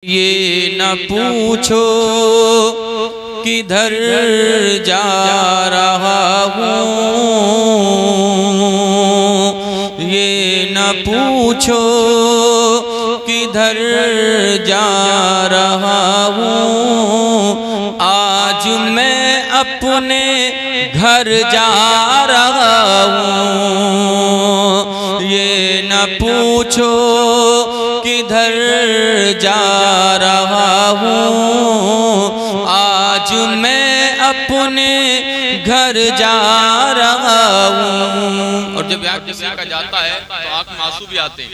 ये न पूछो किधर जा रहा हूँ, ये न पूछो किधर जा रहा हूँ। आज मैं अपने घर जा रहा हूँ। ये न पूछो किधर जा रहा हूँ, आज मैं अपने घर जा रहा हूँ। और जब याद किसी का जाता है तो आँख में आंसू भी आते हैं।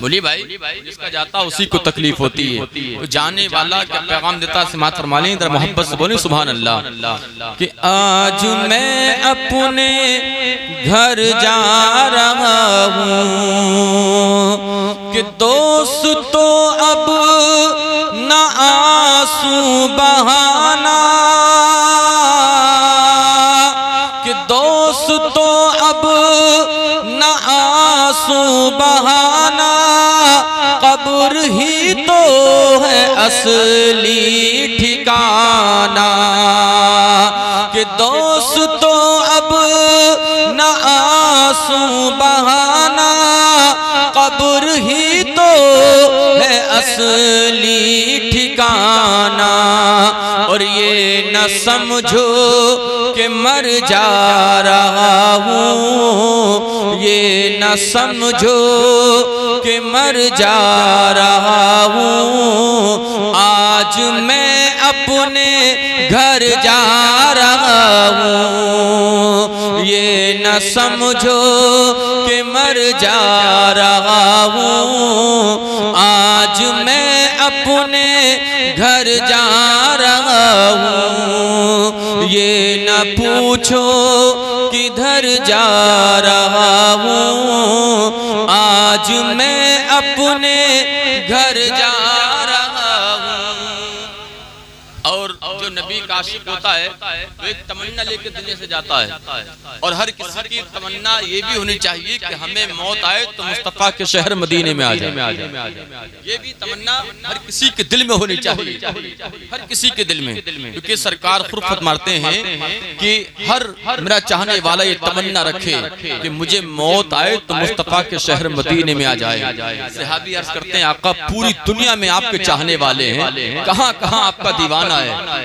बोली भाई, जिसका जाता उसी को तकलीफ होती है। तो जाने वाला क्या पैगाम देता है, समात फरमा लें इधर मोहब्बत से बोले सुभान अल्लाह। कि आज मैं अपने घर जा रहा हूँ, कि दोस्त तो अब न आंसू बहाना, कि दोस्त तो अब न आंसू बहाना, कब्र ही तो है असली ठिकाना। कि दोस्त तो अब न आंसू बहाना, कब्र ही तो है असली ठिकाना। और ये न समझो कि मर जा रहा हूँ, ये न समझो कि मर जा रहा हूँ। आज मैं अपने घर जा रहा हूँ। ये न समझो कि मर जा रहा हूँ, आज मैं अपने घर जा रहा हूँ। ये न पूछो किधर जा रहा हूँ, आज मैं अपने घर जा रहा हूँ। और जो नबी का आशिक होता है वो एक तमन्ना लेकर दुनिया से जाता है। और हर किसी की तमन्ना ये भी होनी चाहिए कि हमें मौत आए तो मुस्तफा के शहर मदीने में आ जाए। ये भी तमन्ना हर किसी के दिल में होनी चाहिए, हर किसी के दिल में। क्योंकि सरकार खुद फरमाते हैं कि हर मेरा चाहने वाला ये तमन्ना रखे कि मुझे मौत आए तो मुस्तफा के शहर मदीने में आ जाए। सहाबी अर्ज करते हैं आका पूरी दुनिया में आपके चाहने वाले हैं, कहाँ कहाँ आपका दीवाना है।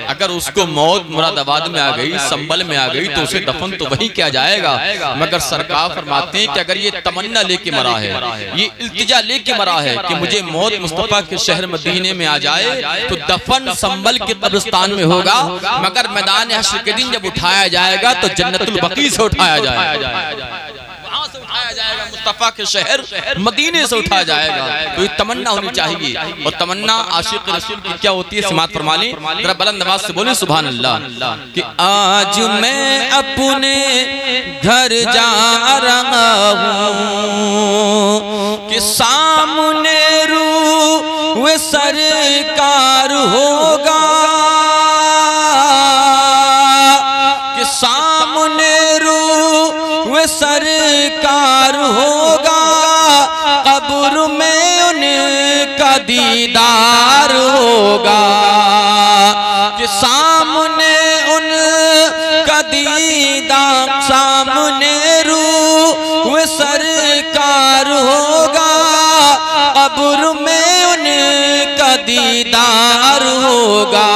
अगर उसको मौत मुरादाबाद में आ गई, संबल में आ गई, तो उसे दफन तो वहीं किया जाएगा। मगर सरकार फरमाते हैं कि अगर ये तमन्ना लेके मरा है, ये इल्तिजा लेके मरा है कि मुझे मौत मुस्तफा के शहर मदीने में आ जाए, तो दफन संबल के कब्रिस्तान में होगा। मगर मैदान हश्र के दिन जब उठाया जाएगा तो जन्नतुल बकी से उठाया जाएगा, वहां से उठाया जाएगा, मुस्तफा के शहर मदीने से उठाया जाएगा। तो ये तमन्ना होनी चाहिए। और तमन्ना आशिक रसूल की क्या होती है, समात फरमा लें जरा बुलंद आवाज से बोले सुभान अल्लाह। कि आज मैं अपने घर जा रहा हूँ, कि सामने रूह सरकार होगा, कि सामने रूह सरकार होगा, कब्र में उनका दीदार होगा। कि सामने उनका दीदार, सामने रूह सरकार होगा, कब्र में उनका दीदार होगा।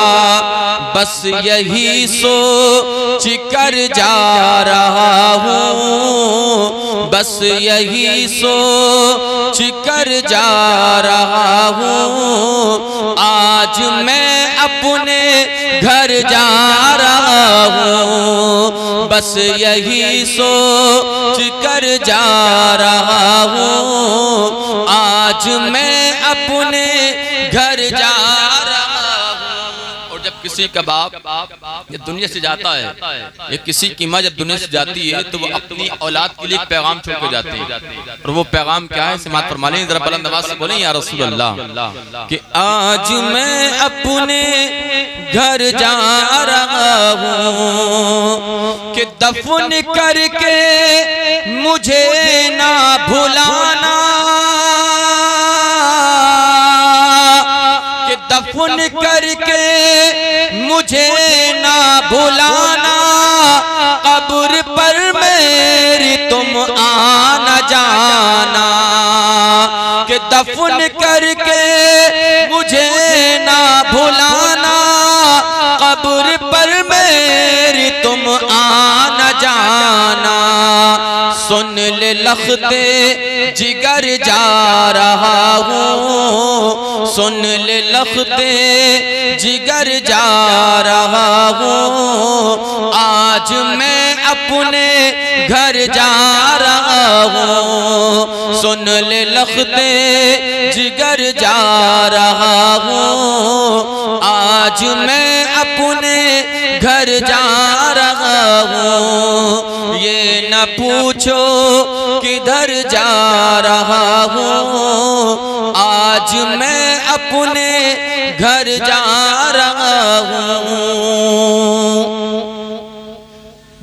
बस यही सोच कर जा रहा हूँ, बस यही सोच कर जा रहा हूँ। आज मैं अपने घर जा रहा हूँ, बस यही सोच कर जा रहा हूँ। आज मैं अपने घर जा किसी का बाप जब दुनिया से जाता है, या किसी की माँ जब दुनिया से जाती है, तो वो अपनी औलाद के लिए पैगाम छोड़ के जाते हैं। और वो पैगाम क्या है, समात फरमा लें जरा बुलंद आवाज से बोलें या रसूल अल्लाह। कि आज मैं अपने घर जा रहा हूँ, कि दफन करके मुझे ना भुलाना, दफन करके मुझे ना भुलाना, कब्र पर मेरी तुम आना जाना। कि दफन करके मुझे ना भुलाना, कब्र पर मेरी तुम आना जाना। सुन ले लखते जिगर जा रहा हूँ, सुन ले लखते जिगर जा रहा हूँ। आज मैं अपने घर जा रहा हूँ, सुन ले लखते जिगर जा रहा हूँ। आज मैं अपने घर जा रहा हूँ। ये न पूछो किधर जा रहा हूँ, आज मैं अपने घर जा रहा हूँ।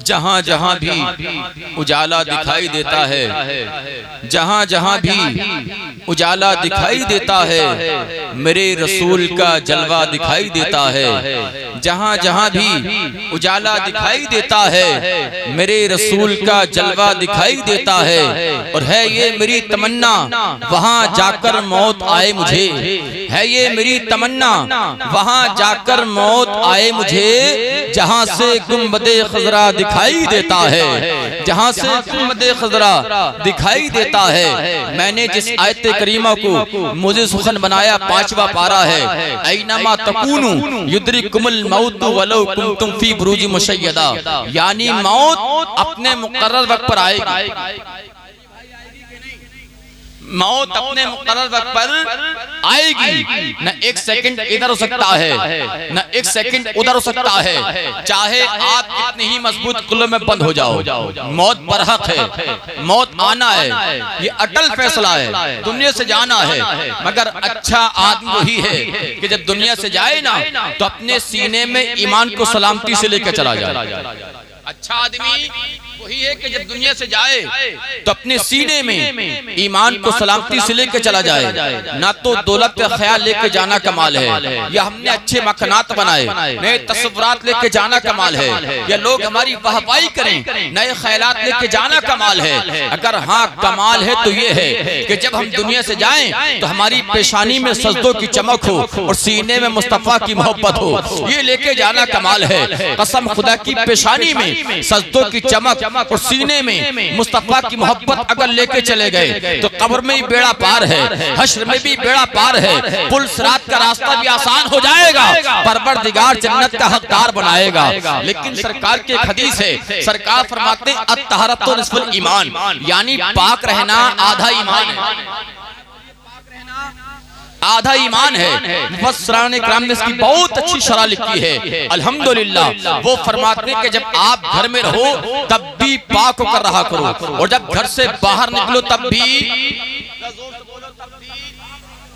जहां जहां भी उजाला दिखाई देता है, जहां जहां भी उजाला दिखाई देता है, मेरे रसूल का जलवा दिखाई देता है। जहां जहां भी उजाला दिखाई देता है, मेरे रसूल का जलवा दिखाई देता है। और है ये मेरी तमन्ना वहां जाकर मौत आए मुझे, है ये मेरी तमन्ना वहां जाकर मौत आए मुझे। जहां से गुंबदे खजरा दिखाई देता है, जहां से गुंबदे खजरा दिखाई देता है। मैंने जिस आयत करीमा को मुझे सुखन बनाया 5वां पारा है, ऐनमा तकूनु युद्रिकुमुल मौत वलौ कुंतुम फी बुरूज मुशय्यदा। यानी मौत अपने मुकर्रर वक्त पर आएगी, मौत अपने मुकर्रर वक्त पर आएगी। न एक सेकंड इधर हो सकता है, न एक सेकंड उधर हो सकता है। चाहे आप कितनी ही मजबूत कुल्लों में बंद हो जाओ, मौत बरहक है, मौत आना है, ये अटल फैसला है। दुनिया से जाना है, मगर अच्छा आदमी वही है कि जब दुनिया से जाए ना तो अपने सीने में ईमान को सलामती से लेकर चला जाए। अच्छा आदमी वही है कि जब दुनिया से जाए तो अपने सीने में ईमान को सलामती से लेकर चला जाए। ना तो दौलत का ख्याल लेके जाना कमाल है, या हमने अच्छे मकानात बनाए, नए तस्वुरात लेके जाना कमाल है, या लोग हमारी वाहवाही करें, नए ख्यालात लेके जाना कमाल है। अगर हाँ कमाल है तो ये है कि जब हम दुनिया से जाएं तो हमारी पेशानी में सजदों की चमक हो और सीने में मुस्तफा की मोहब्बत हो, ये लेके जाना कमाल है। कसम खुदा की पेशानी में सजदों की चमक और सीने में मुस्तफा की मोहब्बत अगर लेके चले गए तो कब्र में भी बेड़ा पार है, हश्र में भी बेड़ा पार है, पुल सिरात का रास्ता भी आसान हो जाएगा, परवरदिगार जन्नत का हकदार बनाएगा। लेकिन सरकार के हदीस है, सरकार फरमाते हैं अत्तहरतु निस्फुल ईमान, यानी पाक रहना आधा ईमान है, आधा ईमान है। मुफस्सिरान इकराम ने इसकी बहुत अच्छी शरह लिखी है, अल्हम्दुलिल्लाह। वो फरमाते हैं कि जब आप घर में रहो तब भी पाक होकर रहा करो, और जब घर से बाहर निकलो तब भी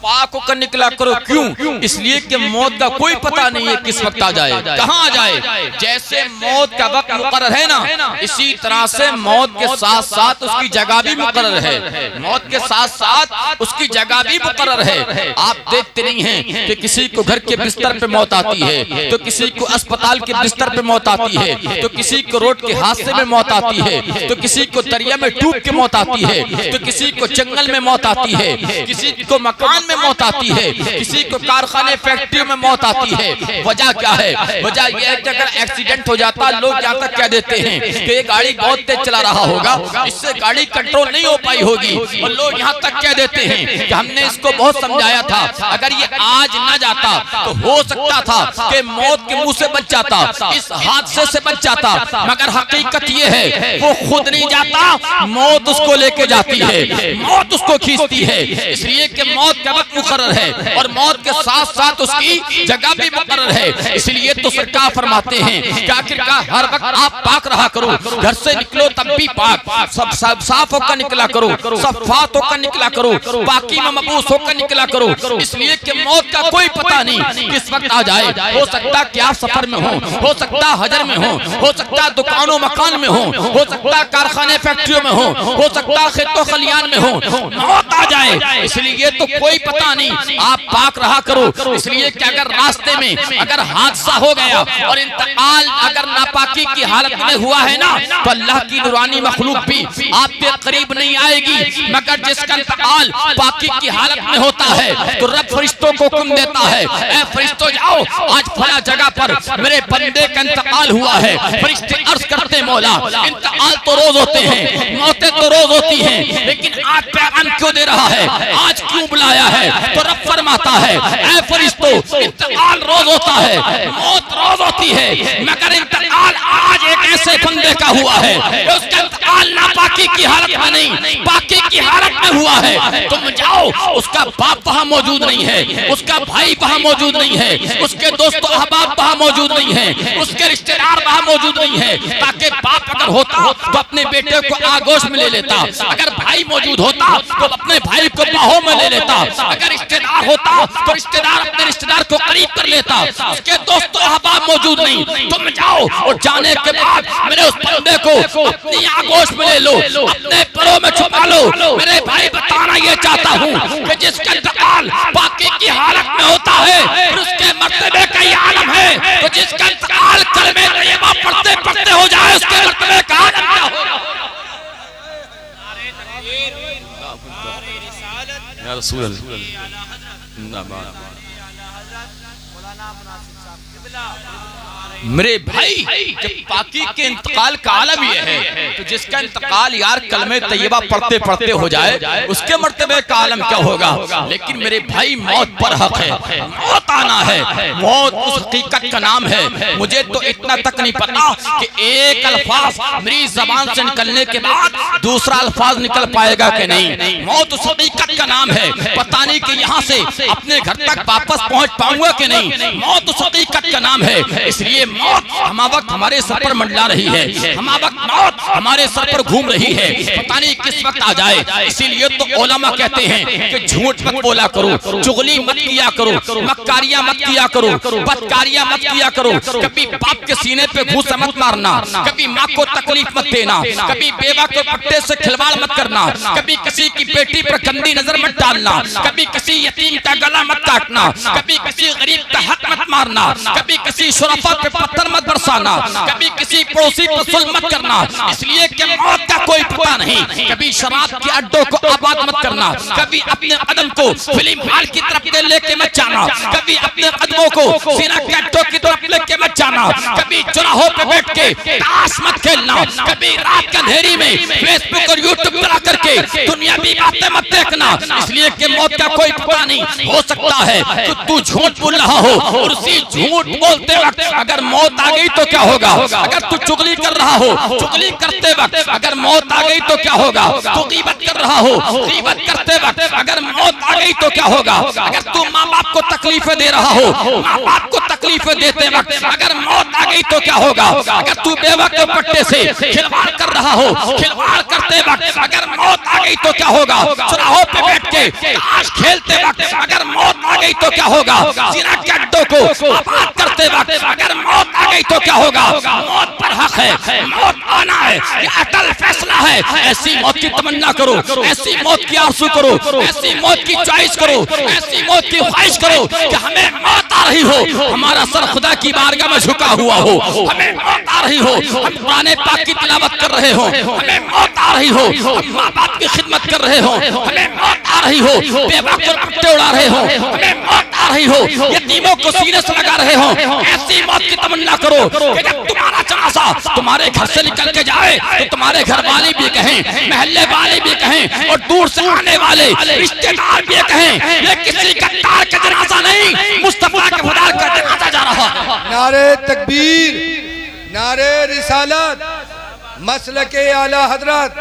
पाक होकर निकला करो। क्यों? इसलिए कि मौत का कोई पता नहीं है किस वक्त आ जाए, कहाँ आ जाए। जैसे मौत का वक्त मुकर्रर है ना, इसी तरह से मौत के साथ साथ उसकी जगह भी मुकर्रर है, मौत के साथ साथ उसकी जगह भी मुकर्रर है। आप देखते नहीं हैं कि किसी को घर के बिस्तर पे मौत आती है, तो किसी को अस्पताल के बिस्तर पे मौत आती है, तो किसी को रोड के हादसे में मौत आती है, तो किसी को दरिया में डूब के मौत आती है, तो किसी को जंगल में मौत आती है, किसी को मकान में मौत आती है, किसी को कारखाने फैक्ट्रियों में मौत आती है। वजह क्या है? वजह यह है कि अगर एक्सीडेंट हो जाता, लोग यहाँ तक कह देते हैं कि ये गाड़ी बहुत तेज चला रहा होगा, इससे गाड़ी कंट्रोल नहीं हो पाई होगी, और लोग यहाँ तक कह देते हैं कि हमने इसको बहुत समझाया था, अगर ये आज न जाता तो हो सकता था कि मौत के मुंह से बच जाता, इस हादसे से बच जाता। मगर हकीकत ये है वो खुद नहीं जाता, मौत उसको लेके जाती है, मौत उसको खींचती है। इसलिए कि मौत का वक्त मुकर्रर है और मौत के साथ साथ उसकी जगह भी मुकर्रर है। इसलिए तो सरकार फरमाते हैं कि आखिरकार हर वक्त आप पाक रहा करो, घर से निकलो तब भी पाक, सब साफ होकर निकला करो, सफात होकर निकला करो, पाकी में मबूस होकर निकला करो। इसलिए कि मौत का कोई पता नहीं किस वक्त आ जाए। हो सकता कि आप सफर में हो सकता हजर में हो सकता दुकानों मकान में हो सकता कारखाने फैक्ट्रियों में हो सकता खेतों खलियान में हो, मौत आ जाए। इसलिए तो कोई पता नहीं, आप पाक रहा करो। इसलिए कि अगर रास्ते में अगर हादसा हो गया और इंतकाल अगर नापाकी की हालत में हुआ है ना, तो अल्लाह की नूरानी मखलूक भी आपके करीब नहीं आएगी। मगर जिसका इंतकाल पाकी की हालत में होता है तो रब फरिश्तों को हुक्म देता है, ऐ फरिश्तों जाओ, आज फला जगह पर मेरे बंदे का इंतकाल हुआ है। फरिश्ते अर्ज करते मौला, इंतकाल तो रोज होते हैं, मौतें तो रोज होती हैं, लेकिन आज पैगाम क्यों दे रहा है, आज क्यों बुलाया है? तो रब फरमाता है, ऐ फरिश्तों, इंतकाल रोज होता है, मौत रोज होती है, मगर इंतकाल आज एक ऐसे बंदे का हुआ है कि उसका इंतकाल नापाकी की हालत में नहीं, पाकी की हालत में हुआ है। तुम जाओ, उसका बाप वहां मौजूद नहीं है, उसका भाई वहां मौजूद नहीं है, उसके दोस्त अहबाब वहां मौजूद नहीं है, उसके रिश्तेदार वहां मौजूद नहीं है। ताकि बाप अगर होता तो अपने बेटे को आगोश में ले लेता, अगर भाई मौजूद होता तो अपने भाई को बाहों में ले लेता, अगर रिश्तेदार होता तो रिश्तेदार अपने रिश्तेदार को करीब कर लेता, उसके दोस्तों अहबाब मौजूद नहीं। तुम जाओ और जाने के बाद मेरे उस बंदे को अपनी आगोश में ले लो, अपने परों में छुपा लो। मेरे भाई बताना ये चाहता हूँ कि जिसका इंतकाल पाकी की हालत में होता है फिर उसके मर्तबे का ये आलम है, तो जिसका इंतकाल कलमे तैयबा पढ़ते पढ़ते हो जाए उसके मर्तबे का आलम क्या होगा? या रसूल अल्लाह, मेरे भाई, जब पाकी के इंतकाल का आलम ये है तो जिसका इंतकाल यार कलमे तैयबा पढ़ते पढ़ते हो जाए उसके मर्तबे का आलम क्या होगा? लेकिन मेरे भाई, मौत पर हक है, मौत आना है, मौत उस हकीकत का नाम है। मुझे तो इतना तक नहीं पता कि एक अल्फाज मेरी जबान से निकलने के बाद दूसरा अल्फाज निकल पाएगा कि नहीं। मौत उस हकीकत का नाम है, पता नहीं कि यहाँ से अपने घर तक वापस पहुंच पाऊंगा कि नहीं। मौत उस हकीकत का नाम है। इसलिए मौत हम वक्त हमारे सर पर मंडला रही है, हम वक्त मौत हमारे सर पर घूम रही है, पता नहीं किस वक्त आ जाए। इसीलिए तो उलमा कहते हैं कि झूठ मत बोला करो, चुगली मत किया करो, मक्कारियां मत किया करो, बदकारियां मत किया करो। कभी बाप के सीने पे घूसा मत मारना, कभी माँ को तकलीफ मत देना, कभी बेवा के पट्टे से खिलवाड़ मत करना, कभी किसी की बेटी पर गंदी नजर मत डालना, कभी किसी यतीम का गला मत काटना, कभी किसी गरीब का हक मत मारना, कभी किसी शुरफा पे पत्थर मत बरसाना, कभी किसी पड़ोसी पर जुल्म मत करना। इसलिए कि मौत का कोई पता नहीं। कभी शराब के अड्डों को आबाद मत करना, कभी अपने कदम को फिल्म हॉल की तरफ लेके मत जाना, कभी अपने कदमों को सीना के अड्डों की तरफ लेके मत जाना, कभी चौराहों पे बैठ के ताश मत खेलना, कभी रात के अंधेरी में फेसबुक और यूट्यूब चला करके दुनियावी बातें मत देखना। इसलिए कि मौत का कोई पता नहीं। हो सकता है कि तू झूठ बोल रहा हो और उसी झूठ बोलते वक्त अगर मौत आ गई तो क्या होगा? अगर तू चुगली कर रहा हो, चुगली करते वक्त अगर मौत आ गई तो क्या होगा? तू गीबत कर रहा हो, गीबत करते वक्त अगर मौत आ गई तो क्या होगा? अगर तू माँ बाप को तकलीफें दे रहा हो, माँ बाप को तकलीफें देते वक्त अगर मौत आ गई तो क्या होगा? अगर तू बेवा के पट्टे से खिलवाड़ कर रहा हो, खिलवाड़ करते वक्त अगर मौत आ गई तो क्या होगा? चौराहों पे बैठ के ताश खेलते वक्त अगर मौत आ गई तो क्या होगा? जिना के अड्डों को आबाद करते वक्त अगर मौत आ गई तो क्या होगा? मौत पर हक है, मौत आना है, ये अटल फैसला है। ऐसी मौत की तमन्ना करो, ऐसी मौत की आरज़ू करो, ऐसी मौत की चॉइस करो, ऐसी मौत की ख्वाहिश करो कि हमें मौत आ रही हो, हमारा सर खुदा की बारगाह में झुका हुआ हो, हमें मौत आ रही हो, हम कुरान पाक की तिलावत कर रहे हो, हमें मौत आ रही हो, हम माँ बाप की खिदमत कर रहे हो, हमें मौत आ रही हो, बेवा को पट्टे उड़ा रहे हो, हमें मौत आ रही हो, यतीमों को सीने से लगा रहे हो। ऐसी मौत की तमन्ना करो कि जब तुम्हारा जनाजा तुम्हारे घर से निकल के जाए तो तुम्हारे घर वाले भी कहें, महल्ले वाले भी कहें और दूर से आने वाले रिश्तेदार भी कहें ये किसी गद्दार का जनाजा नहीं, मुस्तफा के खुदा का जनाजा जा रहा है। नारे तकबीर, नारे रिसालत, मसलके आला हजरत।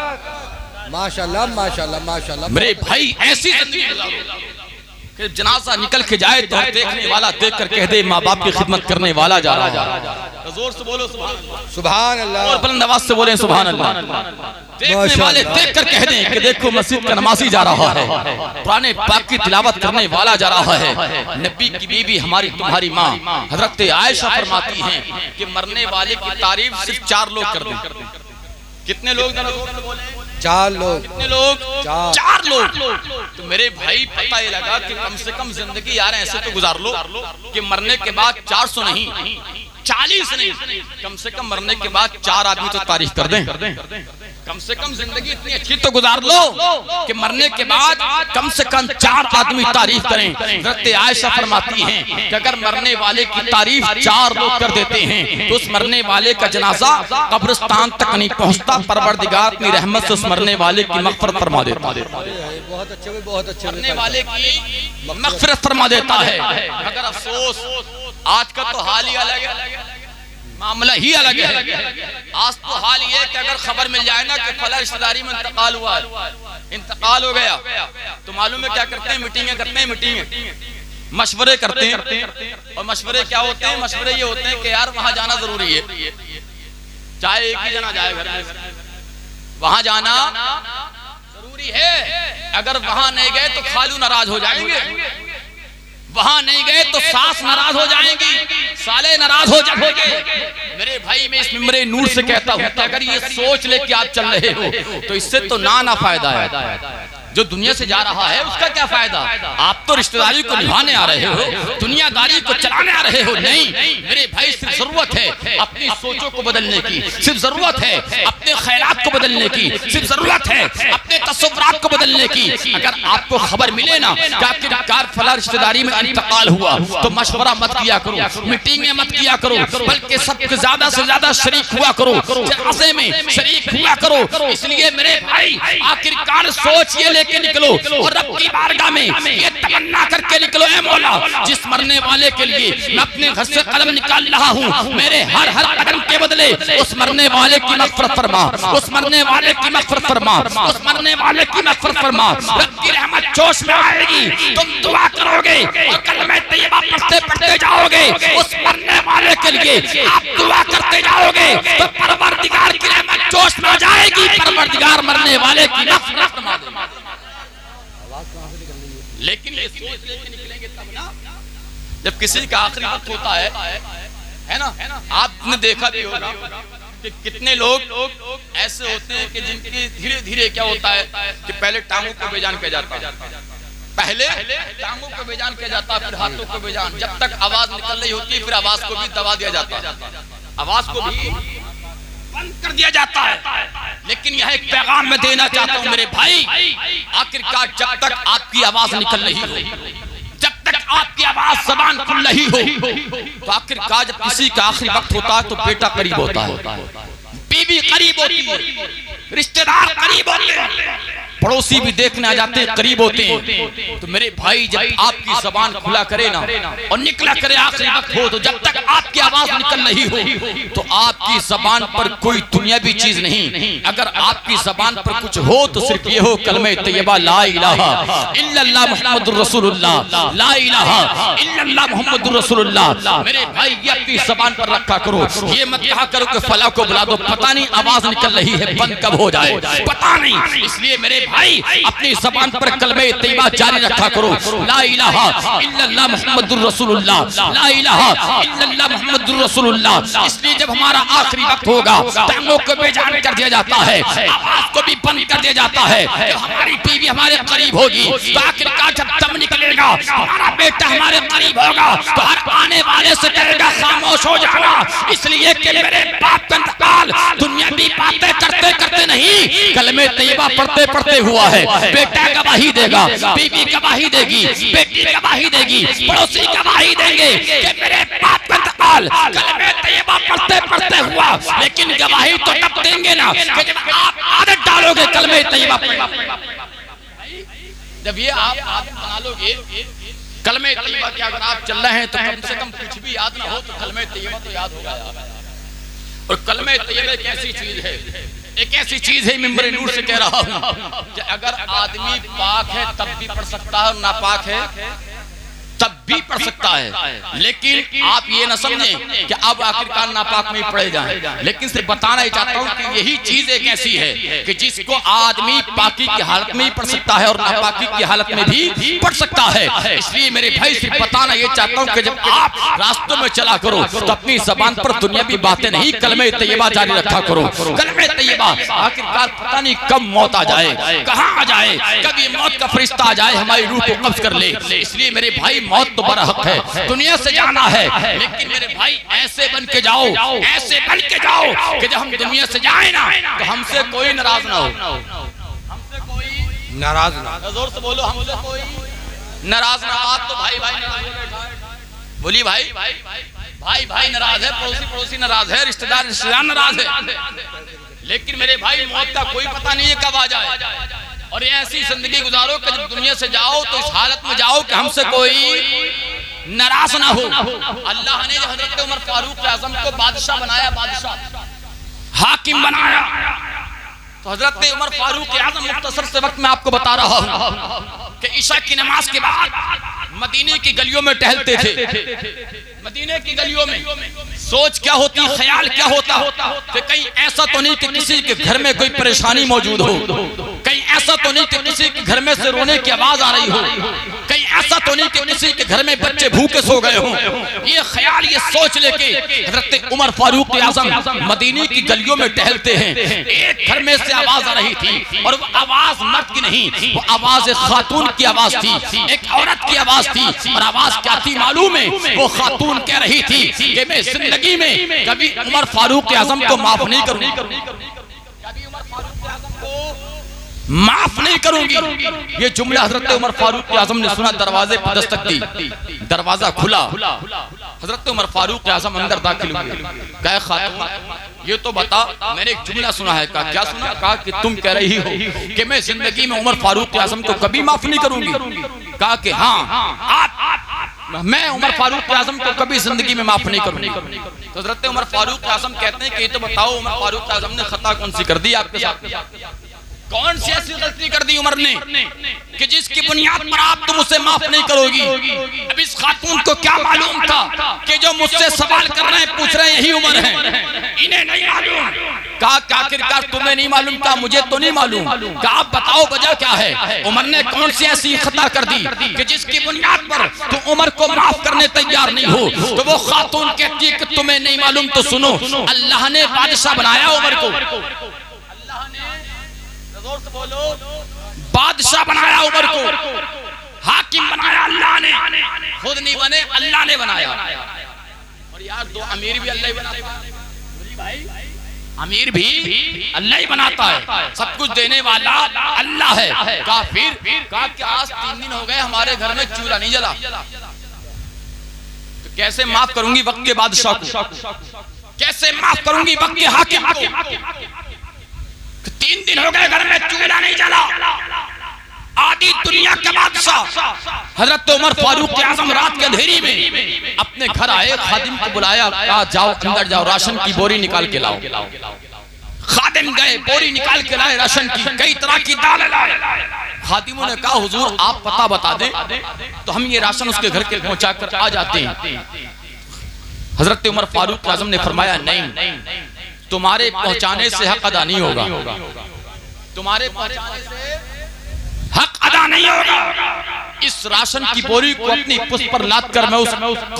माशाल्लाह माशाल्लाह माशाल्लाह। मेरे भाई, ऐसी जिंदगी गुजारो कि जनाजा निकल के जाए तो देखने वाला देख कर कह दे माँ बाप की खिदमत करने वाला जा रहा है। जोर से बोलो सुभान अल्लाह, और बुलंद आवाज से बोले सुभान अल्लाह। देखने वाले देख कर कह दें कि देखो मस्जिद का नमाजी जा रहा है, पुराने पाक की तिलावत करने वाला जा रहा है। नबी की बीवी हमारी तुम्हारी माँ हजरत आयशा फरमाती हैं कि मरने वाले की तारीफ सिर्फ 4 लोग कर दें। कितने लोग? 4 लोग। कितने लोग? 4 लोग। तो मेरे भाई पता ये लगा कि कम से कम जिंदगी यार ऐसे तो गुजार लो कि मरने के बाद 400 नहीं 40 नहीं, कम से कम मरने के बाद 4 आदमी तो तारीफ कर दें। कम से कम जिंदगी इतनी अच्छी तो गुजार लो कि मरने के बाद कम से कम 4 आदमी तारीफ करें। हज़रत आयशा फरमाती हैं कि अगर मरने वाले की तारीफ 4 लोग कर देते हैं तो उस मरने वाले का जनाजा कब्रिस्तान तक नहीं पहुंचता, परवरदिगार अपनी रहमत से उस मरने वाले की मग़फ़िरत फरमा देता है। बहुत अच्छे, बहुत अच्छे। मरने वाले की मग़फ़िरत फरमा देता है। अगर अफसोस आज का तो हाल ही अलग है, मामला ही अलग है। आज तो हाल ये है कि अगर खबर मिल जाए ना कि फला रिश्तेदारी में इंतकाल हुआ है, इंतकाल हो गया, तो मालूम है क्या करते हैं? मीटिंगें करते हैं, मीटिंग मशवरे करते हैं। और मशवरे क्या होते हैं? मशवरे ये होते हैं कि यार वहां जाना जरूरी है, चाहे एक ही जना जाए घर में, वहां जाना जरूरी है। अगर वहां नहीं गए तो खालू नाराज हो जाएंगे, वहां नहीं गए तो सास नाराज हो जाएंगी, साले नाराज हो जाएंगे। मेरे भाई मैं इस मिंबरे नूर से कहता हूं कि अगर ये सोच लेके आप चल रहे हो तो इससे तो ना फायदा है। जो दुनिया से जा रहा है उसका क्या फायदा? आप तो रिश्तेदारी को निभाने आ रहे हो, दुनियादारी को चलाने आ रहे हो। नहीं मेरे भाई, सिर्फ जरूरत है अपनी सोचों को बदलने की, सिर्फ जरूरत है अपने ख्यालात को बदलने की, सिर्फ जरूरत है अपने तसव्वुरात को बदलने की। अगर आपको खबर मिले ना कि आखिरकार फला रिश्तेदारी में इंतकाल हुआ तो मशवरा मत किया करो, मीटिंगें मत किया करो, बल्कि सबसे ज्यादा शरीक हुआ करो, जनाजे में शरीक हुआ करो। इसलिए मेरे भाई आखिरकार सोच ये लेके निकलो और रब की बारगाह में ये तमन्ना करके निकलो, ऐ मौला जिस मरने वाले के लिए मैं अपने घर से कलम निकाल रहा हूँ, मेरे हर कदम के बदले उस मरने वाले की मग़फ़िरत फरमा, उस मरने वाले की मग़फ़िरत फरमा, उस मरने वाले की मग़फ़िरत फरमा। रब की रहमत जोश में आएगी, तुम दुआ करोगे और कलमे तैयबा पढ़ते जाओगे, उस मरने वाले के लिए आप दुआ करते जाओगे तो परवरदिगार की रहमत जोश में आ जाएगी, परवरदिगार मरने वाले की मग़फ़िरत फरमा देगा। लेकिन ये सोच लेके निकलेंगे तब ना, जब किसी का आखिरी वक्त होता है ना। आपने देखा भी होगा कि कितने लोग ऐसे होते हैं कि जिनकी धीरे धीरे क्या होता है कि पहले टांगों को बेजान किया जाता है, पहले टांगों को बेजान किया जाता है, फिर हाथों को बेजान, जब तक आवाज निकल रही होती है फिर आवाज को भी दबा दिया जाता है, आवाज को भी बंद कर दिया जाता है। लेकिन यह एक पैगाम मैं देना चाहता हूं मेरे भाई, आखिरकार जब तक आपकी आवाज निकल रही हो, जब तक आपकी आवाज ज़बान खुल रही हो, तो आखिरकार जब किसी का आखिरी वक्त होता है तो बेटा करीब होता है, बीवी करीब होती है, रिश्तेदार करीब होते हैं, पड़ोसी भी देखने आ जाते हैं, करीब होते हैं। तो मेरे भाई जब आपकी जबान खुला करे ना और निकला करे आखिरी वक्त हो, तो जब तक आपकी आवाज निकल रही हो तो आपकी जबान पर कोई दुनियावी चीज नहीं। अगर आपकी जबान पर कुछ हो तो सिर्फ ये हो कलमे तैयबा ला इलाहा इल्लल्लाह मुहम्मदुर रसूलुल्लाह, ला इलाहा इल्लल्लाह मुहम्मदुर रसूलुल्लाह। मेरे भाई ये अपनी जबान पर रखा करो, ये मत कहा करो कि फला को बुला दो, पता नहीं आवाज निकल रही है बंद कब हो जाए, पता नहीं। इसलिए मेरे भाई अपनी ज़बान पर कलमे तैयबा जारी रखा करो, ला इलाहा इल्लल्लाह मुहम्मदुर रसूलुल्लाह, ला इलाहा इल्लल्लाह मुहम्मदुर रसूलुल्लाह। इसलिए जब हमारा आखिरी वक्त होगा, टांगों को बेजान कर दिया जाता है, आवाज को भी बंद कर दिया जाता है, जब हमारी बीवी हमारे करीब होगी तो आखिरकार जब दम निकलेगा, हमारा बेटा हमारे करीब होगा तो हर आने वाले से कहेगा खामोश हो जाना। इसलिए कि मेरे बाप का इंतकाल दुनियावी बातें करते करते नहीं, कलमे तैयबा पढ़ते पढ़ते हुआ है। बेटा गवाही देगा, बीवी गवाही देगी, बेटी गवाही देगी, पड़ोसी गवाही देंगे कि मेरे बाप का इंतकाल कलमे तैयबा पढ़ते पढ़ते हुआ। लेकिन गवाही तो तब देंगे ना कि जब आप आदत डालोगे कलमे तैयबा, जब ये आप आदत बना लोगे कलमे तैयबा की, अगर आप चल रहे हैं तो कम से कम कुछ भी याद ना हो तो कलमे तैयबा तो याद होगा। और कलमे तैयबा एक ऐसी चीज है, एक ऐसी चीज है, मिंबर नूर से कह रहा हूं कि अगर आदमी पाक है तब भी पढ़ सकता है और नापाक है तब भी पढ़ सकता है, लेकिन आप ये न समझें कि अब आखिरकार नापाक में ही पढ़े जाएं। लेकिन सिर्फ बताना ही चाहता हूँ कि यही चीज एक ऐसी है कि जिसको आदमी पाकी की हालत में ही पढ़ सकता है और नापाकी की हालत में भी पढ़ सकता है। इसलिए मेरे भाई सिर्फ बताना ये चाहता हूँ कि जब आप रास्तों में चला करो तो अपनी जबान पर दुनियावी बातें नहीं, कलमे तैयबा जारी रखा करो। कलमे तैयबा, आखिरकार पता नहीं कब मौत आ जाए, कहाँ आ जाए, कब ये मौत का फरिश्ता आ जाए हमारी रूह को कब्ज कर ले। इसलिए मेरे भाई मौत तो बड़ा हक है, दुनिया से जाना है, लेकिन मेरे भाई ऐसे बन के जाओ, ऐसे बन के जाओ कि जब हम दुनिया से जाए ना तो हमसे कोई नाराज ना हो, हमसे कोई नाराज ना, जोर से बोलो, हमसे कोई नाराज ना। आप तो भाई भाई बोलिए, भाई भाई भाई नाराज है, पड़ोसी पड़ोसी नाराज है, रिश्तेदार रिश्तेदार नाराज है, लेकिन मेरे भाई मौत का कोई पता नहीं है कब आ जाए। और ये ऐसी जिंदगी गुजारो कि जब दुनिया से जाओ तो इस हालत में जाओ कि हमसे कोई नाराज ना हो। अल्लाह ने हजरत उमर फारूक आजम को बादशाह बनाया, बादशाह हाकिम बनाया, तो हजरत उमर फारूक आजम मुख्तसर से वक्त में आपको बता रहा हूं कि ईशा की नमाज के बाद मदीने की गलियों में टहलते थे। मदीने की गलियों में सोच क्या होती, ख्याल क्या होता कि कहीं ऐसा तो नहीं कि किसी के घर में कोई परेशानी मौजूद हो, कहीं ऐसा तो नहीं कि किसी के घर में से रोने की आवाज आ रही हो, कहीं ऐसा तो नहीं कि किसी के घर में बच्चे भूखे सो गए हों। ये ख्याल, ये सोच लेके हजरत उमर फारूक आजम मदीने की गलियों में टहलते हैं। एक घर में से आवाज आ रही थी और वो आवाज मर्द की नहीं, वो आवाज एक खातून की आवाज थी, एक औरत की आवाज थी। और आवाज क्या थी मालूम है? वो खातून कह रही थी कि मैं जिंदगी में कभी उमर फारूक आजम को माफ नहीं करूंगी, कभी उमर फारूक आजम को माफ नहीं करूंगी। ये जुमला हजरत उमर फारूक आजम ने सुना, दरवाजे पर दस्तक दी, दरवाजा खुला, हजरत उमर फारूक आजम अंदर दाखिल हुए। कहा खातून ये तो बता, मैंने एक जुमला सुना है। कहा क्या सुना? कहा कि तुम कह रही हो कि मैं जिंदगी में उमर फारूक आजम को कभी माफ नहीं करूंगी। कहा कि हाँ, मैं उमर फारूक आजम को कभी जिंदगी में माफ नहीं करूंगी। तो हजरत उमर फारूक आजम कहते हैं कि ये तो बताओ उमर फारूक आजम ने खता कौन सी कर दी आपके साथ? कौन सी ऐसी गलती कर दी उमर ने कि जिसकी बुनियाद पर आप तुम उसे माफ नहीं करोगी? अब इस खातून को क्या मालूम था कि जो मुझसे सवाल कर रहे हैं, पूछ रहे हैं, यही उमर है, इन्हें नहीं मालूम। कहा कि आखिरकार तुम्हें नहीं मालूम? कहा मुझे तो नहीं मालूम। कहा आप बताओ वजह क्या है? उमर ने कौन सी ऐसी खता कर दी कि जिसकी बुनियाद पर तुम उमर को माफ करने तैयार नहीं हो? तो वो खातून कहती है कि तुम्हें नहीं मालूम तो सुनो, अल्लाह ने बादशाह बनाया उमर को, बादशाह बनाया उमर को, हाकिम बनाया अल्लाह ने, खुद नहीं बने, अल्लाह ने बनाया। और यार दो अमीर भी अल्लाह ही बनाता है, अमीर भी अल्लाह ही बनाता है, सब कुछ देने वाला अल्लाह है। काफिर कहा कि आज 3 दिन हो गए हमारे घर में चूल्हा नहीं जला, तो कैसे माफ करूंगी वक्त के बादशाह को, कैसे माफ करूंगी वक्त के हाकिम को? 3 दिन हो गए घर में चूल्हा नहीं जला। आदि दुनिया के बादशाह हजरत उमर फारूक आजम रात के अंधेरी में अपने घर आए, खादिम को बुलाया, कहा जाओ अंदर जाओ, राशन की बोरी निकाल के लाओ। खादिम गए, बोरी निकाल के लाए राशन की, कई तरह की दाल लाए। खादिमों ने कहा हुजूर आप पता बता दे तो हम ये राशन उसके घर के पहुंचा कर आ जाते हैं। हजरत उमर फारूक आजम ने फरमाया नहीं, तुम्हारे पहुंचाने से हक अदा नहीं होगा, तुम्हारे पहुंचाने से हक अदा नहीं होगा। इस राशन की बोरी को अपनी पुष्प पर लाद कर मैं उस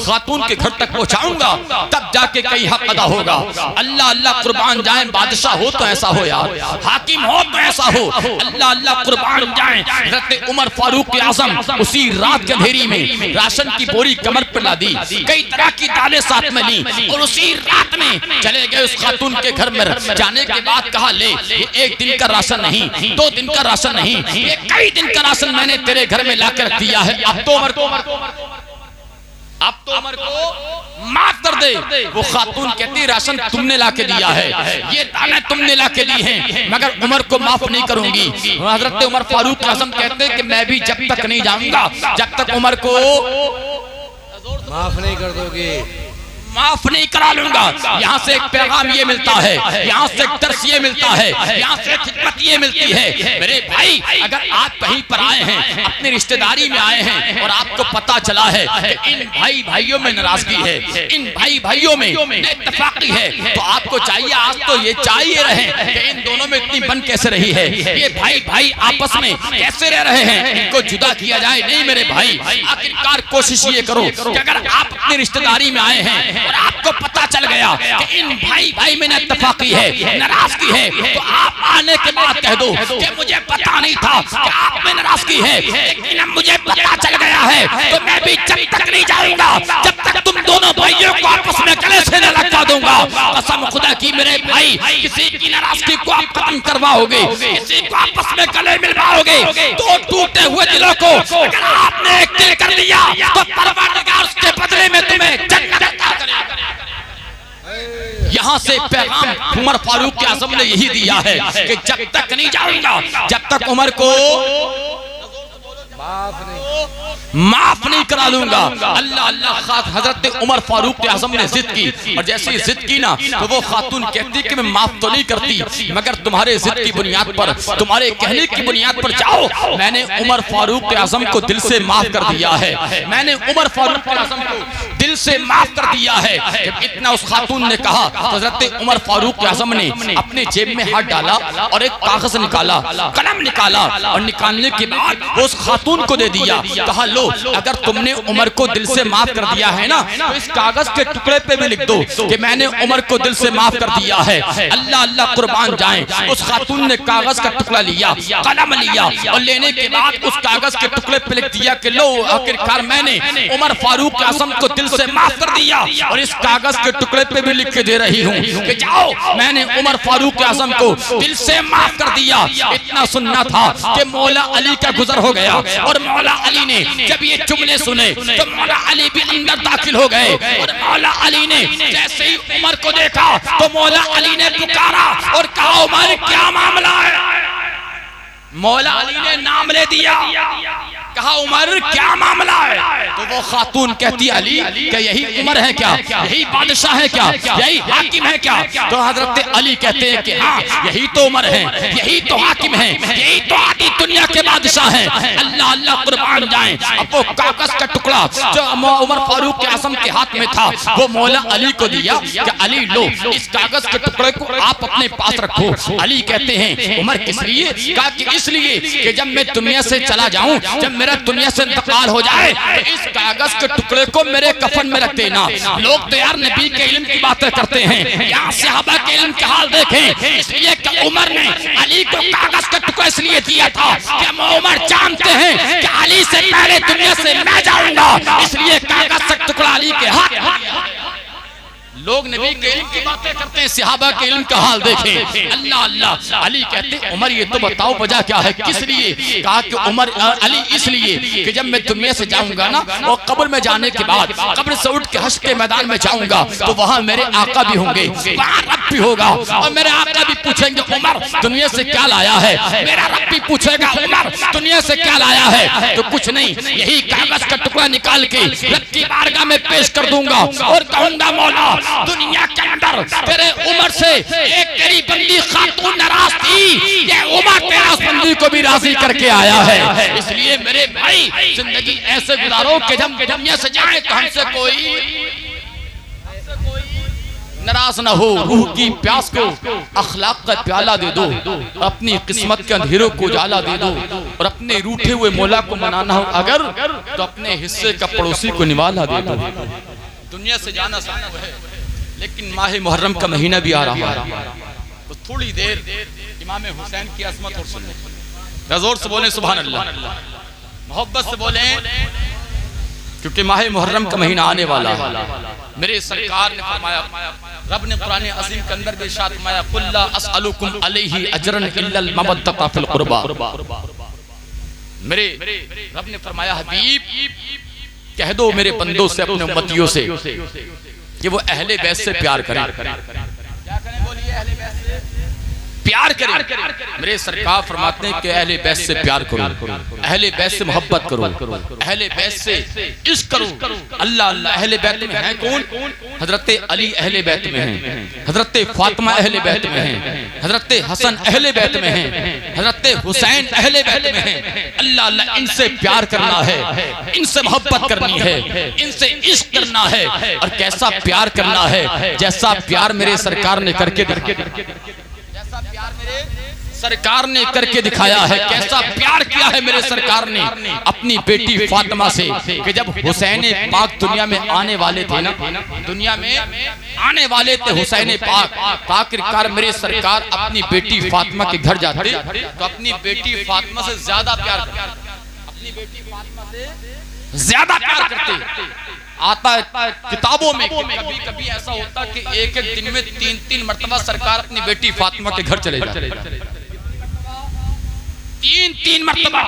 खातून के घर तक पहुंचाऊंगा, तब जाके कहीं हक अदा होगा। अल्लाह अल्लाह कुर्बान जाए, बादशाह हो तो ऐसा हो यार, हाकिम हो तो ऐसा हो, अल्लाह अल्लाह कुर्बान जाए। हज़रत उमर फारूक आज़म उसी रात के अंधेरी में राशन की बोरी कमर पर ला दी, कई तरह की दालें साथ में ली और उसी रात में चले गए उस खातून के घर में। जाने के बाद कहा ले ये 1 दिन का राशन नहीं, 2 दिन का राशन नहीं, ये कई दिन का राशन मैंने तेरे घर में लाकर दिया है। अब तो उमर को माफ कर दे। वो खातून कहती राशन तुमने लाके दिया है, ये दालें तुमने लाके दी हैं, मगर उमर को माफ नहीं करूंगी। हजरत उमर फारूक आज़म कहते हैं कि मैं भी जब तक नहीं जाऊंगा जब तक उमर को माफ नहीं कर दोगे, माफ नहीं करा लूंगा। यहाँ से एक पैगाम ये मिलता है, यहाँ से एक दर्स ये मिलता है, यहाँ से एक हिकमत ये मिलती है। मेरे भाई, अगर आप कहीं पर आए हैं, अपनी रिश्तेदारी में आए हैं और आपको पता चला है कि इन भाई भाइयों में नाराजगी है, इन भाई भाइयों में इत्तेफाकी है, तो आपको चाहिए, आज तो ये चाहिए रहे कि इन दोनों में इतनी बन कैसे रही है, ये भाई भाई आपस में कैसे रह रहे हैं, इनको जुदा किया जाए। नहीं मेरे भाई, आखिरकार कोशिश ये करो कि अगर आप अपनी रिश्तेदारी में आए हैं और आपको पता चल गया कि इन भाई भाई में इत्तेफाकी है, नाराजगी है, तो आप आने के बाद कह दो कि मुझे पता नहीं था कि आप में नाराजगी है, लेकिन अब मुझे पता चल गया है, तो मैं भी जब तक नहीं जाऊंगा जब तक तुम दोनों भाइयों को आपस में गले से न लगा दूंगा। कसम खुदा की मेरे भाई, किसी की नाराजगी को आप खत्म करवाओगे, किसी को आपस में गले मिलवाओगे, तो टूटे हुए दिलों को अगर आपने एक दिल कर दिया तो परवरदिगार उसके बदले में तुम्हें जन्नत अता करेगा। यहाँ से पैगाम उमर फारूक आज़म ने यही दिया है कि जब तक नहीं जाऊंगा जब तक उमर को माफ नहीं करा लूंगा। अल्लाह अल्लाह, हजरत उमर फारूक आज़म ने जिद की, और जैसे ही जिद की ना तो वो खातून कहती कि मैं माफ तो नहीं करती, मगर तुम्हारे जिद की बुनियाद पर, तुम्हारे कहने की बुनियाद पर जाओ, मैंने उमर फारूक आज़म को दिल से माफ कर दिया है, मैंने उमर फारूक आज़म को दिल से माफ कर दिया है। इतना उस खातून ने कहा, हजरत उमर फारूक आज़म ने अपने जेब में हाथ डाला और एक कागज निकाला, कलम निकाला, और निकालने के बाद उस खातून को दे दिया। कहा लो, अगर तुमने उमर को दिल से माफ कर दिया है ना, तो इस कागज के टुकड़े पे भी लिख दो कि मैंने उमर को दिल से माफ कर दिया है। अल्लाह अल्लाह कुर्बान जाएं। उस खातून ने कागज का टुकड़ा लिया, कलम लिया, और लेने के बाद उस कागज के टुकड़े पे लिख दिया कि लो, आखिरकार मैंने उमर फारूक आज़म को दिल से माफ कर दिया, और इस कागज के टुकड़े पे भी लिख के दे रही हूँ कि जाओ, मैंने उमर फारूक आज़म को दिल से माफ कर दिया। इतना सुनना था कि मौला अली का गुजर हो गया, और मौला अली ने जब ये जुमले सुने तो मौला अली भी अंदर दाखिल हो गए, और मौला अली ने जैसे ही उमर को देखा तो मौला अली ने पुकारा और कहा, उमर क्या मामला है? मौला अली ने नाम ले दिया, कहा उमर क्या मामला है? तो वो खातून कहती है, अली क्या यही उमर है क्या, यही बादशाह है क्या, यही हाकिम है क्या? तो हजरत अली कहते हैं कि हाँ, यही तो उमर है, यही तो हाकिम है, यही तो आधी दुनिया के बादशाह हैं। अल्लाह अल्लाह कुर्बान जाएं। अब वो कागज का टुकड़ा जो उमर फारूक आज़म के हाथ में था वो मौला अली को दिया कि अली लो, इस कागज के टुकड़े को आप अपने पास रखो। अली कहते हैं उमर किस लिए? कहा कि इसलिए कि जब मैं दुनिया से चला जाऊं, जब मेरा दुनिया से इंतकाल हो जाए, तो इस कागज के टुकड़े को मेरे कफन में रख देना। लोग तो यार नबी के इल्म की बातें करते हैं, यहाँ सहाबा के इल्म का हाल देखें। इसलिए कि उमर ने अली को कागज का टुकड़ा इसलिए दिया था कि उमर जानते हैं कि अली से पहले दुनिया से मैं जाऊंगा, इसलिए कागज का टुकड़ा अली के हाथ। लोग नबी के इल्म की बातें करते हैं, सहाबा के इल्म का हाल देखें। अल्लाह अल्लाह। अली कहते हैं उमर ये तो बताओ वजह क्या है, किस लिए? कहा कि उमर अली इसलिए कि जब मैं दुनिया से जाऊंगा ना, और कब्र में जाने के बाद कब्र से उठ के हश्र के मैदान में जाऊंगा, तो वहां मेरे आका भी होंगे, वहां रब भी होगा, और मेरे आका भी पूछेंगे उमर दुनिया से क्या लाया है? मेरा रब भी पूछेगा उमर दुनिया से क्या लाया है? तो कुछ नहीं, यही कागज का टुकड़ा निकाल के रब की बारगाह में पेश कर दूंगा और कहूंगा मौला दुनिया के अंदर तेरे उमर से एक तेरी बंदी खातून नाराज थी, ये उमर तेरा बंदी को भी राजी करके आया है। इसलिए मेरे भाई जिंदगी ऐसे गुजारो कि जब दुनिया से जाए तो हमसे कोई नाराज ना हो। रूह की प्यास को अखलाक का प्याला दे दो, अपनी किस्मत के अंधेरों को उजाला दे दो, और अपने रूठे हुए मौला को मनाना हो अगर, तो अपने हिस्से का पड़ोसी को निवाला दे दो। दुनिया से जाना संभव है, लेकिन माह मुहर्रम का महीना भी आ रहा है, तो थोड़ी देर इमाम हुसैन की अज़मत और सुनने, जोर से बोले सुभान अल्लाह, मोहब्बत से बोले, क्योंकि माह मुहर्रम का महीना आने वाला है। मेरे सरकार ने फरमाया, रब ने कुरान अज़ीम के अंदर भी इरशाद फरमाया, कुल ला अस्अलुकुम अलैहि अजरन इल्लल मवद्दता फिल कुर्बा। मेरे रब ने फरमाया, हबीब कह दो मेरे बंदों से, अपने उम्मतियों से कि वो अहले बैत से प्यार करें। क्या करें? बोलिए, अहले बैत से प्यार करें। मेरे सरकार फरमाते हैं कि अहले बैत से प्यार करो, अहले बैत से मोहब्बत करो, अहले बैत से इश्क करो। अल्लाह अल्लाह, अहले बैत में हैं कौन? हजरत अली अहले बैत में हैं, हजरत फातिमा अहले बैत में हैं, हजरत हसन अहले बैत में हैं, हजरत हुसैन अहले बैत में हैं। अल्लाह अल्लाह, इनसे प्यार करना है, इनसे मोहब्बत करनी है, इनसे इश्क करना है। और कैसा प्यार करना है? जैसा प्यार मेरे सरकार ने करके जैसा प्यार मेरे सरकार ने करके दिखाया है। कैसा प्यार किया है मेरे सरकार ने अपनी बेटी फातिमा से कि जब हुसैन पाक दुनिया में आने वाले थे ना, दुनिया में आने वाले थे हुसैन पाक, आखिरकार मेरे सरकार अपनी बेटी फातिमा के घर जाते तो अपनी बेटी फातिमा से ज्यादा प्यार करते, अपनी बेटी फातिमा से ज्यादा प्यार करते। आता है किताबों में कभी कभी ऐसा होता कि एक एक दिन में 3-3 मर्तबा सरकार अपनी बेटी फातिमा के घर चले जाते, 3-3 मर्तबा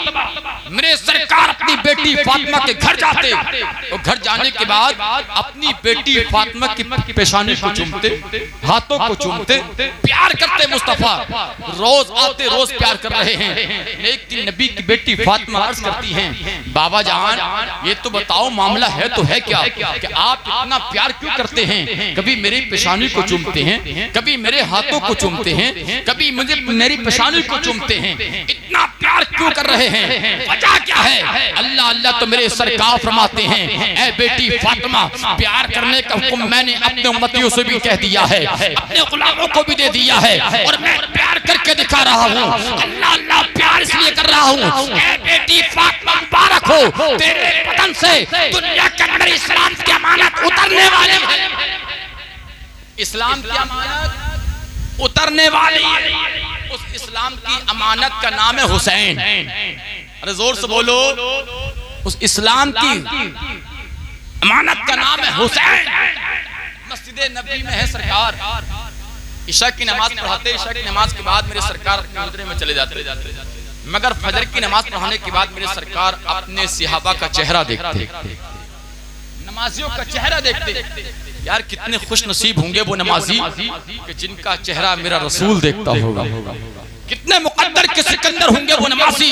मेरे सरकार अपनी बेटी फातिमा के घर जाते और घर जाने के बाद अपनी बेटी फातिमा की पेशानी को चूमते, हाथों को चूमते, प्यार करते। मुस्तफा रोज आते, रोज प्यार कर रहे हैं। एक दिन नबी की बेटी फातिमा अर्ज करती हैं, बाबा जान ये तो बताओ मामला है तो है क्या कि आप इतना प्यार क्यों करते हैं? कभी मेरी पेशानी को चूमते हैं, कभी मेरे हाथों को चूमते हैं, कभी मुझे मेरी पेशानी को चूमते हैं, इतना प्यार क्यों कर रहे हैं? वजह क्या है? अल्लाह अल्लाह, तो मेरे सरकार फरमाते हैं, ऐ बेटी फातिमा, प्यार करने का हुक्म मैंने अपने उम्मतियों से भी कह दिया है, अपने गुलामों को भी दे दिया है, और मैं प्यार करके दिखा रहा हूँ। अल्लाह अल्लाह, प्यार इसलिए कर रहा हूँ, ऐ बेटी फातिमा मुबारक हो, तेरे बदन से दुनिया के अंदर इस्लाम की अमानत उतरने वाली है, इस्लाम की अमानत उतरने वाली है। उस इस्लाम की अमानत का नाम है हुसैन। अरे जोर से बोलो, उस इस्लाम की अमानत का नाम है हुसैन। मस्जिद नबी में है सरकार, इशा की नमाज पढ़ाते, इशा की नमाज के बाद मेरे सरकार मुजरे में चले जाते, मगर फजर की नमाज पढ़ाने के बाद मेरे सरकार अपने सिहाबा का चेहरा देखते, नमाजियों का चेहरा देखते। यार कितने खुश नसीब होंगे वो नमाजी कि जिनका चेहरा मेरा रसूल देखता होगा। कितने मुकद्दर के सिकंदर होंगे वो नमाजी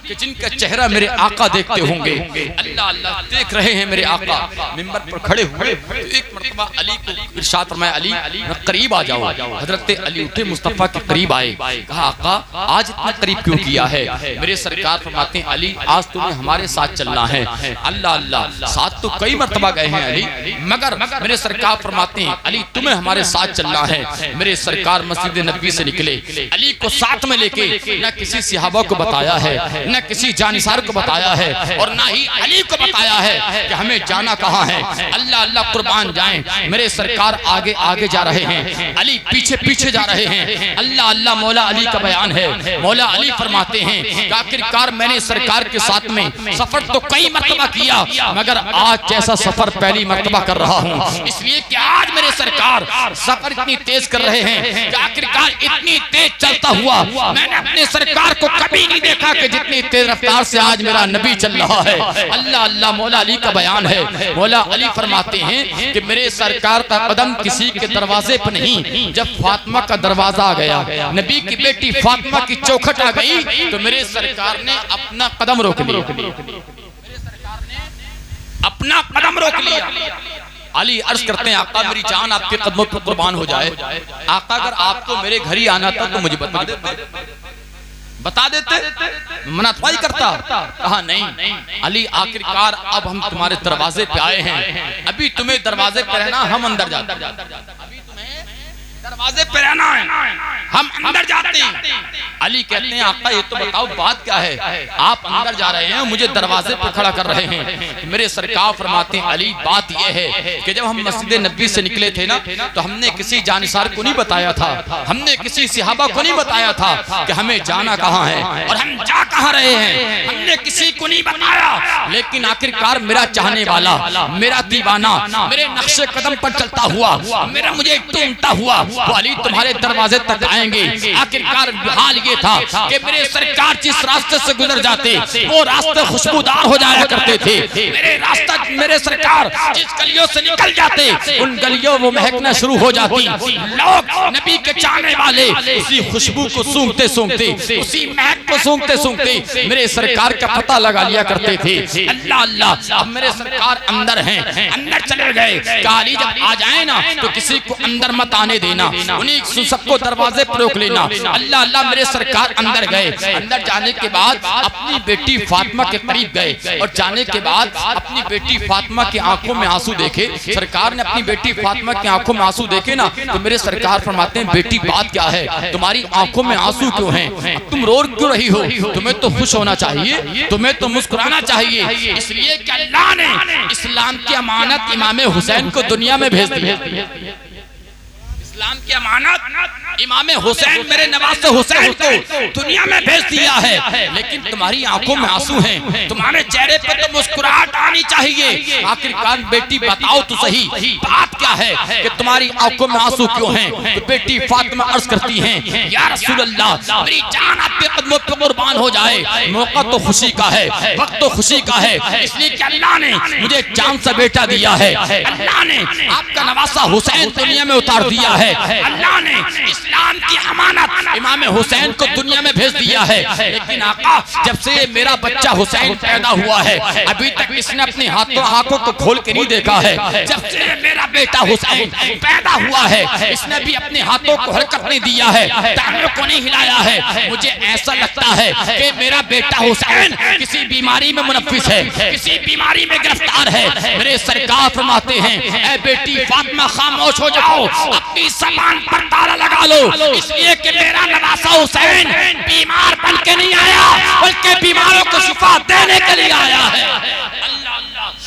कि जिनका चेहरा मेरे आका देखते होंगे। अल्लाह अल्लाह, देख रहे हैं मेरे आका मिंबर पर खड़े हुए, तो एक मर्तबा अली को इरशाद फरमाया, अली करीब आ जाओ। हजरत अली उठे, मुस्तफा के करीब आए, कहा आका आज इतना करीब क्यों किया है? मेरे सरकार फरमाते हैं, अली आज तुम्हें हमारे साथ चलना है। अल्लाह अल्लाह, साथ तो कई मर्तबा गए हैं अली, मगर मेरे सरकार फरमाते हैं, अली तुम्हें हमारे साथ चलना है। मेरे सरकार मस्जिद नबी से निकले, अली को साथ में लेके न किसी सहाबा को बताया है, न किसी जानिसार को बताया है, और ना ही अली को बताया है कि हमें जाना कहाँ है। अल्लाह अल्लाह, कुर्बान जाएं, मेरे सरकार आगे आगे जा रहे हैं, अली पीछे पीछे जा रहे हैं। अल्लाह अल्लाह, मौला अली का बयान है। मौला अली फरमाते हैं कि आखिरकार मैंने सरकार के साथ में सफर तो कई मर्तबा किया, मगर आज जैसा सफर पहली मर्तबा कर रहा हूँ, इसलिए कि आज मेरे सरकार सफर इतनी तेज कर रहे हैं कि आखिरकार इतनी तेज चलता हुआ मैंने अपने सरकार को कभी नहीं देखा कि जितनी तेज रफ्तार से आज मेरा नबी चल रहा है। अल्लाह अल्लाह, मौला अली का बयान है। मौला अली फरमाते हैं कि मेरे सरकार का कदम किसी के दरवाजे पर नहीं, जब फातिमा का दरवाजा आ गया, नबी की बेटी फातिमा की चौखट आ गई, तो मेरे सरकार ने अपना कदम रोक लिया, अपना कदम रोक लिया। अली अर्ज करते हैं, आका मेरी जान आपके कदमों पर कुर्बान हो जाए। आका अगर आपको मेरे घर ही आना था तो मुझे बता देते, मना थोड़ी करता। कहा नहीं अली, आखिरकार अब हम तुम्हारे दरवाजे पे आए हैं, अभी तुम्हें दरवाजे पे रहना, हम अंदर जाते, अभी तुम्हें दरवाजे पे रहना है, हम अंदर जाते हैं। अली कहते हैं, आका ये तो बताओ बात क्या है, आप अंदर जा रहे हैं, मुझे दरवाजे पे खड़ा कर रहे हैं। मेरे सरकार फरमाते हैं, अली बात ये है कि जब हम मस्जिद नबी से निकले थे ना, तो हमने किसी जानिसार को नहीं बताया था, हमने किसी सहाबा को नहीं बताया था कि हमें जाना कहाँ है और हम जा कहाँ रहे हैं, हमने किसी को नहीं बताया। लेकिन आखिरकार मेरा चाहने वाला, मेरा दीवाना, मेरे नक्शे कदम पर चलता हुआ, मेरा मुझे ढूंढता हुआ वो अली तुम्हारे दरवाजे तक आएंगे। आखिरकार हाल ये था कि मेरे सरकार जिस रास्ते से गुजर जाते वो रास्ते खुशबूदार हो जाया करते थे। मेरे सरकार जिस गलियों से निकल जाते उन गलियों वो महकना शुरू हो जाती। लोग नबी के चाहने वाले उसी खुशबू को सूंघते सूंघते, उसी महक को सूंघते सूंघते मेरे सरकार का पता लगा लिया करते थे। अल्लाह अल्लाह, अब मेरे सरकार अंदर हैं, अंदर चले गए। काली जब आ जाए ना तो किसी को अंदर मत आने देना, उन्हीं सबको दरवाजे पर रोक लेना। अल्लाह अल्लाह, मेरे सरकार अंदर गए। अंदर जाने के बाद अपनी बेटी फातिमा के करीब गए और जाने के बाद अपनी बेटी फातिमा की आंखों में आंसू देखे। सरकार ने अपनी बेटी फातिमा की आंखों में आंसू देखे ना तो मेरे सरकार फरमाते हैं, बेटी बात क्या है, तुम्हारी आंखों में आंसू क्यों हैं, तुम रो क्यों रही हो, तुम्हें तो खुश होना चाहिए, तुम्हें तो मुस्कुराना चाहिए। इसलिए कि अल्लाह ने इस्लाम की अमानत इमाम हुसैन को दुनिया में भेज दी। इस्लाम की अमानत इमाम हुसैन मेरे नवासे हुसैन को दुनिया में भेज दिया है। लेकिन तुम्हारी आंखों में आंसू हैं, तुम्हारे चेहरे पर तो मुस्कुराहट आनी चाहिए। आखिरकार बेटी बताओ तो सही बात क्या है कि तुम्हारी आंखों में आंसू क्यों हैं। तो बेटी फातिमा अर्ज करती हैं, या रसूल अल्लाह, मेरी जान आपके कदमों पे कुर्बान हो जाए। मौका तो खुशी का है, वक्त तो खुशी का है, इसलिए कि अल्लाह ने मुझे चांद सा बेटा दिया है। अल्लाह ने आपका नवासा हुसैन दुनिया में उतार दिया है। अल्लाह ने इस्लाम की अमानत इमाम हुसैन को दुनिया में भेज दिया है। लेकिन आका, जब से मेरा बच्चा हुसैन पैदा हुआ है अभी तक इसने अपनी आंखों को खोल के नहीं देखा है। जब से मेरा बेटा हुसैन पैदा हुआ है इसने भी अपने हाथों को हरकत नहीं दिया है, टांगों को नहीं हिलाया है। मुझे ऐसा लगता है कि मेरा बेटा हुसैन किसी बीमारी में मुनफ्फिस है, किसी बीमारी में गिरफ्तार है। मेरे सरकार फरमाते हैं, ऐ बेटी फातिमा खामोश हो जाओ, अपनी सामान पर ताला लगा लो, इसलिए कि मेरा नवासा हुसैन बीमार बन के नहीं आया बल्कि बीमारों को शिफा देने के लिए आया है।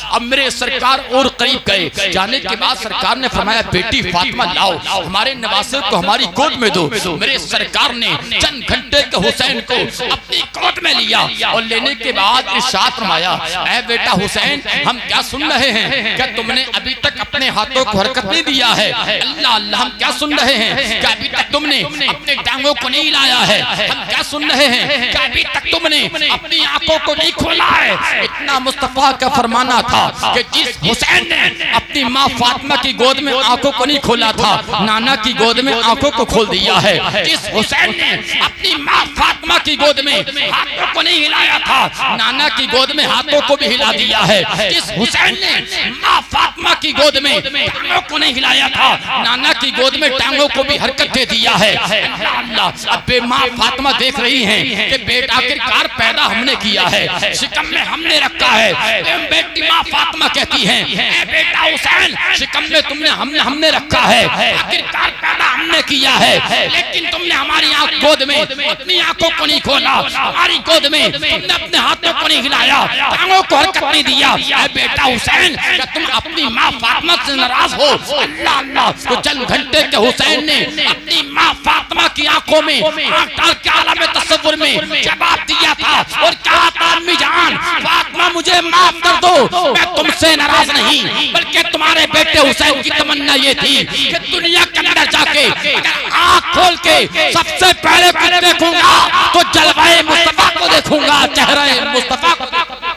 अब मेरे सरकार और करीब गए। जाने के बाद सरकार ने फरमाया, बेटी फातिमा लाओ, हमारे नवासे को हमारी गोद में दो। मेरे सरकार ने चंद घंटे के हुसैन को अपनी गोद में लिया और लेने के बाद इरशाद फरमाया, ऐ बेटा हुसैन, हम क्या सुन रहे हैं, क्या तुमने अभी तक अपने हाथों को हरकत नहीं दिया है? अल्लाह अल्लाह, हम क्या सुन रहे हैं, क्या अभी तक तुमने अपने टांगों को नहीं हिलाया है? हम क्या सुन रहे हैं, क्या अभी तक तुमने अपनी आंखों को नहीं खोला है? इतना मुस्तफा का फरमाना था कि जिस हुसैन ने अपनी माँ फातिमा की गोद में आंखों को नहीं खोला था, नाना की गोद में आंखों को खोल दिया है। जिस हुसैन ने अपनी माँ फातिमा की गोद में हाथों को नहीं हिलाया था, नाना की गोद में हाथों को भी हिला दिया है। जिस हुसैन ने माँ फातिमा की गोद में टांगों को नहीं हिलाया था, नाना की गोद में टांगों को भी हरकत दे दिया है। अल्लाह, अब माँ फातिमा देख रही हैं कि बेटा आखिरकार पैदा हमने किया है, शिकम में हमने रखा है। बेटी माँ फातिमा कहती हैं, ऐ बेटा हुसैन, शिकम में तुमने हमने रखा है, आखिरकार पैदा हमने किया है, लेकिन तुमने हमारी गोद में अपनी आंखों को नहीं खोला, हमारी गोद में तुमने अपने हाथों को नहीं हिलाया, टांगों को हरकत नहीं दिया। ऐ बेटा हुसैन, क्या तुम अपनी माँ फातिमा से नाराज हो? अल्लाह अल्लाह, तो चंद घंटे के हुसैन ने अपनी माँ फातिमा की आंखों में आंख डाल के आलम तसव्वुर में जवाब दिया था और कहा था, अम्मी जान, फातिमा मुझे माफ कर दो, मैं तुमसे नाराज नहीं, बल्कि तुम्हारे बेटे हुसैन की तमन्ना ये थी कि दुनिया के अंदर जाके अगर आंख खोल के सबसे पहले कुछ देखूंगा तो जलवाए मुस्तफा को देखूंगा, चेहरे मुस्तफा को देखूंगा।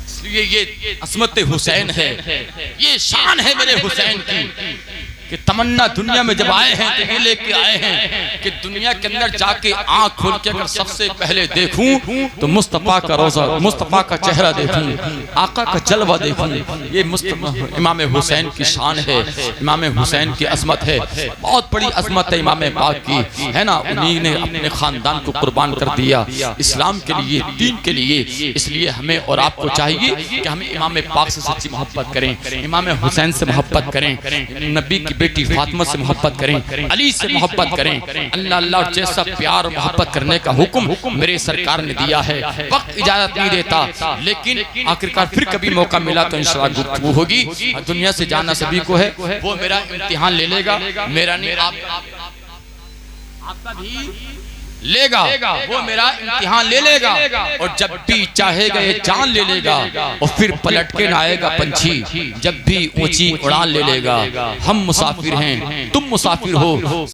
इसलिए ये अज़मत हुसैन है, ये शान है मेरे हुसैन की कि तमन्ना दुनिया में जब आए हैं तो ये लेके आए हैं कि दुनिया के अंदर जाके आंख खोल के अगर सबसे पहले देखूं तो मुस्तफा का रोजा, मुस्तफा का चेहरा देखूं, आका का जलवा देखूं। ये इमाम हुसैन की शान है, इमाम हुसैन की अज़मत है, बहुत बड़ी अज़मत है इमाम पाक की, है ना। उन्हीं ने अपने खानदान को कुर्बान कर दिया इस्लाम के लिए, दीन के लिए। इसलिए हमें और आपको चाहिए कि हम इमाम पाक से सच्ची मोहब्बत करें, इमाम हुसैन से मोहब्बत करें, नबी की बेटी फातिमा से मोहब्बत करें, अली से मोहब्बत करें। अल्लाह अल्लाह जैसा प्यार और मोहब्बत करने का हुक्म मेरे सरकार ने दिया है। वक्त इजाजत नहीं देता, लेकिन आखिरकार फिर कभी मौका मिला तो इंशाअल्लाह गुफ्तगू होगी। दुनिया से जाना सभी को है, वो मेरा इम्तिहान ले लेगा, मेरा नहीं, आपका भी लेगा, वो मेरा इम्तिहान ले लेगा और जब भी चाहेगा ये जान ले लेगा और फिर पलट के ना आएगा पंछी, जब भी ऊंची उड़ान ले लेगा। हम मुसाफिर हैं, तुम मुसाफिर हो।